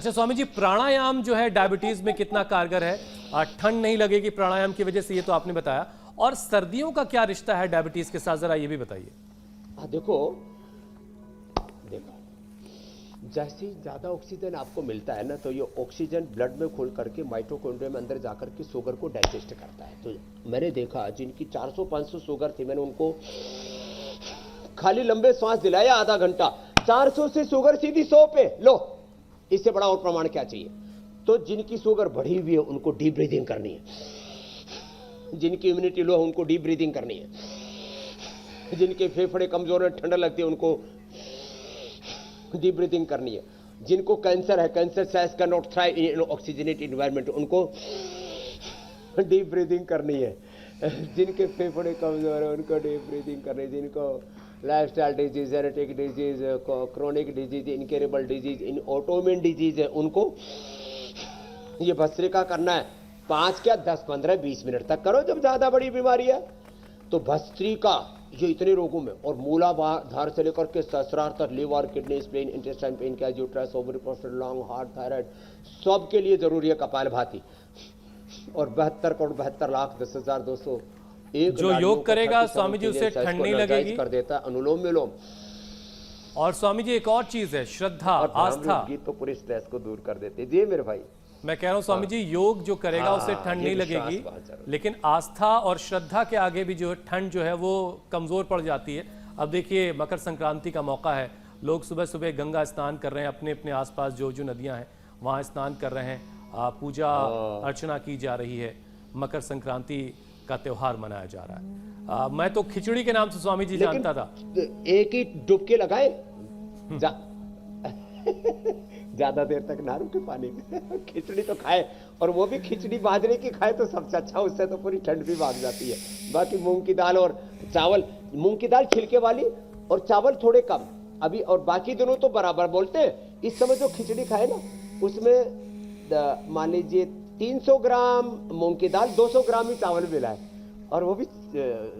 अच्छा स्वामी जी, प्राणायाम जो है डायबिटीज में कितना कारगर है? ठंड नहीं लगेगी प्राणायाम की वजह से, ये तो आपने बताया। और सर्दियों का क्या रिश्ता है डायबिटीज के साथ, जरा ये भी बताइए। देखो देखो, जैसे ही ज्यादा ऑक्सीजन आपको मिलता है ना, तो ये ऑक्सीजन ब्लड में खोल करके माइटोकॉन्ड्रिया में अंदर जाकर के शुगर को डाइजेस्ट करता है। तो मैंने देखा जिनकी 400-500 शुगर थी, मैंने उनको खाली लंबे सांस दिलाया आधा घंटा, 400 से शुगर सीधी 100 पे। लो, इससे बड़ा और प्रमाण क्या चाहिए? तो जिनकी शुगर बढ़ी हुई है उनको डीप ब्रीदिंग करनी है, जिनकी इम्यूनिटी लो है उनको डीप ब्रीदिंग करनी है, जिनके फेफड़े कमजोर है, ठंडा लगती है, उनको डीप ब्रीदिंग करनी है, जिनको कैंसर है, cancer cells can not thrive in oxygenated environment, उनको डीप ब्रीदिंग करनी है, जिनके फेफड़े कमजोर है उनको डीप ब्रीदिंग करनी है, जिनको lifestyle disease, genetic disease, chronic disease, incurable disease, इन ऑटोइम्यून डिजीज है, उनको ये भस्त्रिका करना है। 5 क्या 10, 15, 20 मिनट तक करो। जब ज्यादा बड़ी बीमारी है तो भस्त्रिका ये इतने रोगों में, और मूलाधार से लेकर के सहस्रार तक, liver, kidney, spleen, intestine, pancreas, uterus, ovary, prostate, lung, heart, thyroid, सब के लिए जरूरी है कपालभाति। और 72,72,10,200 एक जो योग करेगा स्वामी जी उसे ठंड नहीं लगेगी, कर देता है। अनुलोम विलोम। और स्वामी जी एक और चीज है, श्रद्धा, आस्था। गीत तो पूरे स्ट्रेस को दूर कर देते। जी मेरे भाई, मैं कह रहा हूँ स्वामी जी, योग जो करेगा उसे ठंड नहीं लगेगी, लेकिन आस्था और श्रद्धा के आगे भी जो है ठंड जो है वो कमजोर पड़ जाती है। अब देखिए मकर संक्रांति का मौका है, लोग सुबह सुबह गंगा स्नान कर रहे हैं, अपने अपने आसपास जो जो नदियां हैं वहाँ स्नान कर रहे हैं, पूजा अर्चना की जा रही है, मकर संक्रांति का त्योहार मनाया जा रहा है। मैं तो खिचड़ी के नाम से स्वामी जी जानता था। एक ही डुबके लगाए, ज्यादा देर तक ना रुके पानी में, खिचड़ी तो खाए, और वो भी खिचड़ी बाजरे की खाए तो सबसे अच्छा, उससे तो पूरी ठंड भी भाग जाती है। बाकी मूंग की दाल और चावल, मूंग की दाल छिलके वाली और चावल थोड़े कम अभी, और बाकी दोनों तो बराबर बोलते हैं। इस समय जो खिचड़ी खाए ना, उसमें मान लीजिए 300 ग्राम मूंग की दाल, 200 ग्राम ही चावल मिला है, और वो भी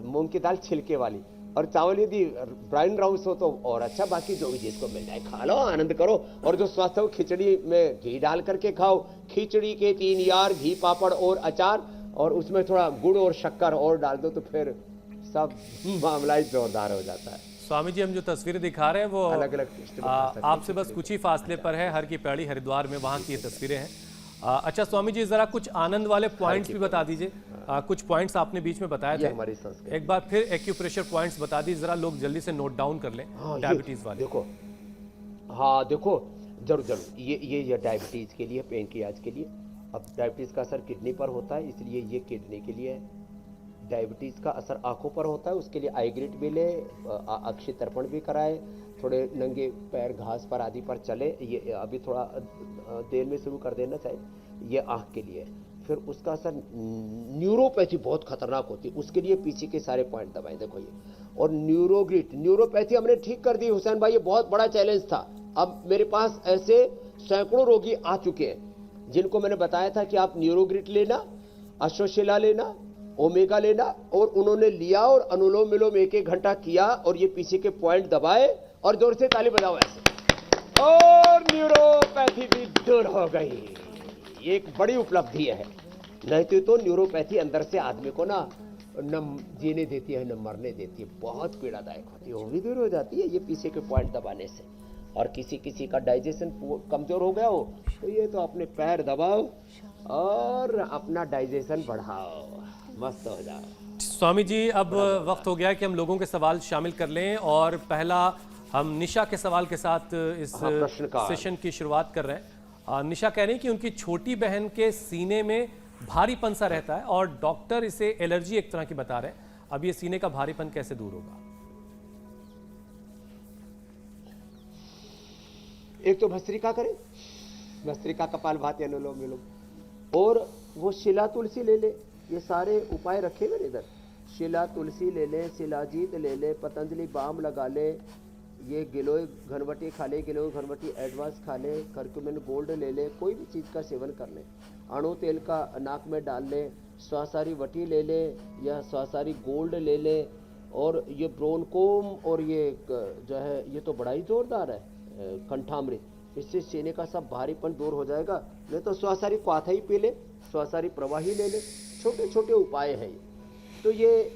मूंग की दाल छिलके वाली, और चावल यदि ब्राउन राउस हो तो और अच्छा। बाकी जो भी जिसको मिल जाए खा लो, आनंद करो। और जो स्वस्थ हो, खिचड़ी में घी डाल करके खाओ, खिचड़ी के 3 यार, घी, पापड़ और अचार, और उसमें थोड़ा गुड़ और शक्कर और डाल दो, तो फिर सब मामला ही जोरदार हो जाता है। स्वामी जी हम जो तस्वीरें दिखा रहे हैं वो अलग अलग आपसे बस कुछ ही फासले पर है, हर की पैड़ी हरिद्वार में, वहाँ की ये तस्वीरें हैं। अच्छा स्वामी जी जरा कुछ आनंद वाले पॉइंट्स भी बता दीजिए। कुछ पॉइंट्स आपने बीच में बताए थे, हमारी संस्कृति। एक बार फिर एक्यूप्रेशर पॉइंट्स बता दीजिए, जरा लोग जल्दी से नोट डाउन कर लें। डायबिटीज वाले देखो, हाँ देखो, जरूर जरूर, ये डायबिटीज के लिए, पेनक्रियाज के लिए। अब डायबिटीज का असर किडनी पर होता है, इसलिए ये किडनी के लिए है। डायबिटीज का असर आंखों पर होता है, उसके लिए आईग्रिट भी ले, अक्षि तर्पण भी कराए, थोड़े नंगे पैर घास पर आदि पर चले, ये अभी थोड़ा देर में शुरू कर देना चाहिए, ये आंख के लिए। फिर उसका असर न्यूरोपैथी बहुत खतरनाक होती है, उसके लिए पीछे के सारे पॉइंट दबाएं, देखो ये। और न्यूरोपैथी हमने ठीक कर दी हुसैन भाई, ये बहुत बड़ा चैलेंज था। अब मेरे पास ऐसे सैकड़ों रोगी आ चुके हैं जिनको मैंने बताया था कि आप न्यूरोग्रिट लेना, अश्वशिला लेना, ओमेगा लेना, और उन्होंने लिया और अनुलोम विलोम 1-1 घंटा किया, और ये पीछे के पॉइंट दबाए, और जोर से ताली बजाओ ऐसे, और न्यूरोपैथी भी दूर हो गई। एक बड़ी उपलब्धि है। नहीं तो न्यूरोपैथी अंदर से आदमी को ना न जीने देती है न मरने देती है, बहुत पीड़ादायक होती है, वो भी दूर हो जाती है ये पीछे के पॉइंट दबाने से। और किसी किसी का डाइजेशन कमजोर हो गया हो तो ये तो अपने पैर दबाओ और अपना डाइजेशन बढ़ाओ, मस्त हो जाओ। स्वामी जी अब वक्त हो गया है कि हम लोगों के सवाल शामिल कर लें, और पहला हम निशा के सवाल के साथ इस सेशन की शुरुआत कर रहे हैं। निशा कह रही कि उनकी छोटी बहन के सीने में भारीपन सा रहता है, और डॉक्टर इसे एलर्जी एक तरह की बता रहे हैं। अब ये सीने का भारीपन कैसे दूर होगा? एक तो भस्त्रिका करें, भस्त्रिका, कपालभाति, अनुलोम विलोम, और वो शिला तुलसी ले ले। ये सारे उपाय रखे हुए इधर, शिला तुलसी ले ले, शिलाजीत ले ले, पतंजलि बाम लगा ले, ये गिलोय घनवटी खा ले, गिलोय घनवटी एडवांस खा ले, करक्यूमिन गोल्ड ले ले, कोई भी चीज़ का सेवन कर ले, अणु तेल का नाक में डाल ले, स्वासारी वटी ले ले या स्वासारी गोल्ड ले ले, और ये ब्रोनकोम, और ये जो है ये तो बड़ा ही जोरदार है, कंठामृत, इससे सीने का सब भारीपन दूर हो जाएगा। नहीं तो स्वासारी क्वाथा ही पी ले, स्वासारी प्रवाही ले ले, छोटे छोटे उपाय हैं ये। तो ये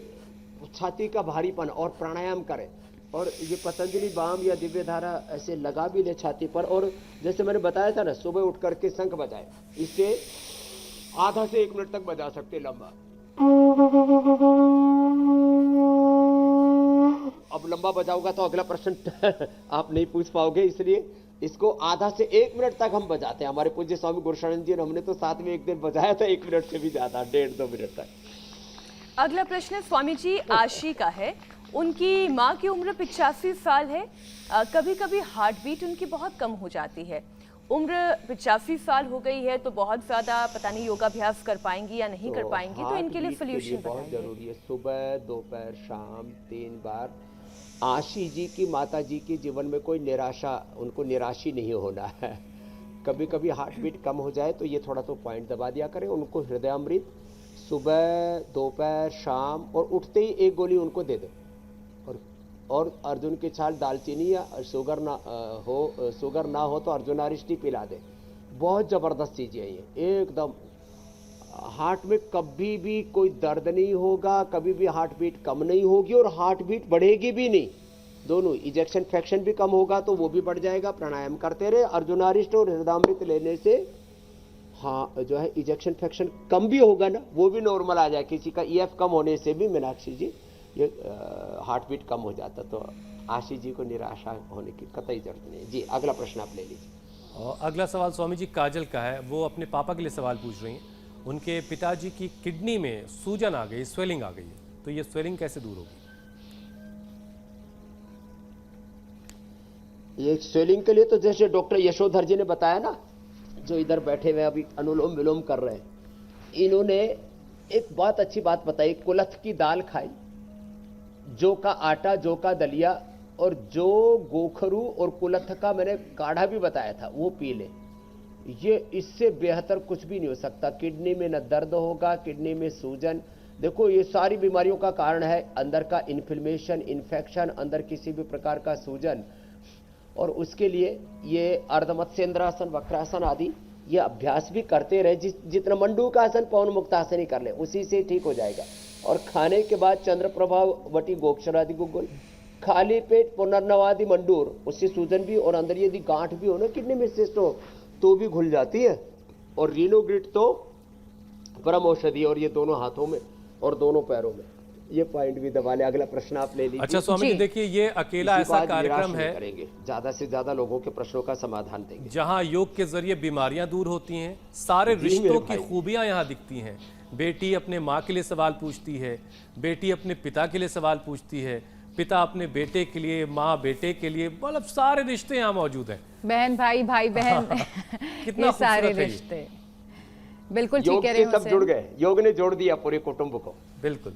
छाती का भारीपन और प्राणायाम करें, और ये पतंजलि बाम या दिव्य धारा ऐसे लगा भी ले छाती पर। और जैसे मैंने बताया था ना, सुबह उठ करके शंख बजाए, इससे आधा से 1 मिनट तक बजा सकते लंबा। अब लंबा बजाओगा तो अगला प्रश्न आप नहीं पूछ पाओगे, इसलिए इसको आधा से 1 मिनट तक हम बजाते हैं। हमारे पूज्य स्वामी गुरुशरण जी ने, हमने तो साथ में एक दिन बजाया था 1 मिनट से भी ज्यादा, 1.5-2 मिनट तक। अगला प्रश्न स्वामी जी आशी का है। उनकी माँ की उम्र 85 साल है। कभी कभी हार्ट बीट उनकी बहुत कम हो जाती है। उम्र 85 साल हो गई है तो बहुत ज्यादा पता नहीं योगाभ्यास कर पाएंगी या नहीं कर पाएंगी, तो इनके लिए सोल्यूशन बहुत जरूरी है। सुबह, दोपहर, शाम 3 बार। आशी जी की, माता जी के जीवन में कोई निराशा, उनको निराशी नहीं होना है। कभी कभी हार्ट बीट कम हो जाए तो ये थोड़ा तो पॉइंट दबा दिया करें। उनको हृदयामृत सुबह, दोपहर, शाम और उठते ही 1 गोली उनको दे दे। और अर्जुन की छाल, दालचीनी या शुगर ना हो तो अर्जुनारिष्टि पिला दे। बहुत ज़बरदस्त चीज़ है ये। एकदम हार्ट में कभी भी कोई दर्द नहीं होगा, कभी भी हार्ट बीट कम नहीं होगी और हार्ट बीट बढ़ेगी भी नहीं। दोनों, इजेक्शन फ्रैक्शन भी कम होगा तो वो भी बढ़ जाएगा। प्राणायाम करते रहे। अर्जुनारिष्ट और हृदयामृत लेने से हाँ जो है इजेक्शन फ्रैक्शन कम भी होगा ना, वो भी नॉर्मल आ जाए। किसी का ईएफ कम होने से भी, मीनाक्षी जी, ये हार्ट बीट कम हो जाता। तो आशीष जी को निराशा होने की कतई जरूरत नहीं है। जी, अगला प्रश्न आप ले लीजिए। और अगला सवाल स्वामी जी काजल का है। वो अपने पापा के लिए सवाल पूछ रही हैं। उनके पिताजी की किडनी में सूजन आ गई, स्वेलिंग आ गई है, तो ये स्वेलिंग कैसे दूर होगी? ये स्वेलिंग के लिए तो जैसे डॉक्टर यशोधर जी ने बताया ना, जो इधर बैठे हुए अभी अनुलोम विलोम कर रहे हैं, इन्होंने एक बहुत अच्छी बात बताई। कुलथ की दाल खाई, जौ का आटा, जौ का दलिया और जो गोखरू और कुलथ का मैंने काढ़ा भी बताया था, वो पी ले। ये इससे बेहतर कुछ भी नहीं हो सकता। किडनी में न दर्द होगा, किडनी में सूजन। देखो, ये सारी बीमारियों का कारण है अंदर का इन्फ्लेमेशन, इन्फेक्शन, अंदर किसी भी प्रकार का सूजन। और उसके लिए ये अर्धमत्स्येंद्रासन, वक्रासन आदि ये अभ्यास भी करते रहे। जितना मंडूक आसन, पवन मुक्त आसन ही कर ले, उसी से ठीक हो जाएगा। और खाने के बाद चंद्रप्रभा वटी गोक्षरादि गुग्गुल, खाली पेट पुनर्नवादि मंडूर, उससे सूजन भी और अंदर यदि गांठ भी हो ना किडनी में सिस्ट हो तो भी घुल जाती है। और रीनोग्रिट तो परम औषधि, और ये दोनों हाथों में और दोनों पैरों में। ये पॉइंट भी दबा ले। अगला प्रश्न आप ले लीजिए। अच्छा स्वामी जी, देखिए ये अकेला ऐसा कार्यक्रम है, करेंगे ज्यादा से ज्यादा लोगों के प्रश्नों का समाधान देंगे, जहां योग के जरिए बीमारियां दूर होती हैं, सारे रिश्तों की खूबियां यहां दिखती हैं। बेटी अपने माँ के लिए सवाल पूछती है, बेटी अपने पिता के लिए सवाल पूछती है, पिता अपने बेटे के लिए, माँ बेटे के लिए, मतलब सारे रिश्ते यहाँ मौजूद हैं। बहन भाई, भाई बहन, कितना ये सारे खूबसूरत है ये। रिश्ते। बिल्कुल ठीक योग कह रहे से हो सब जुड़ गए। योग ने जोड़ दिया पूरे कुटुंब को। बिल्कुल।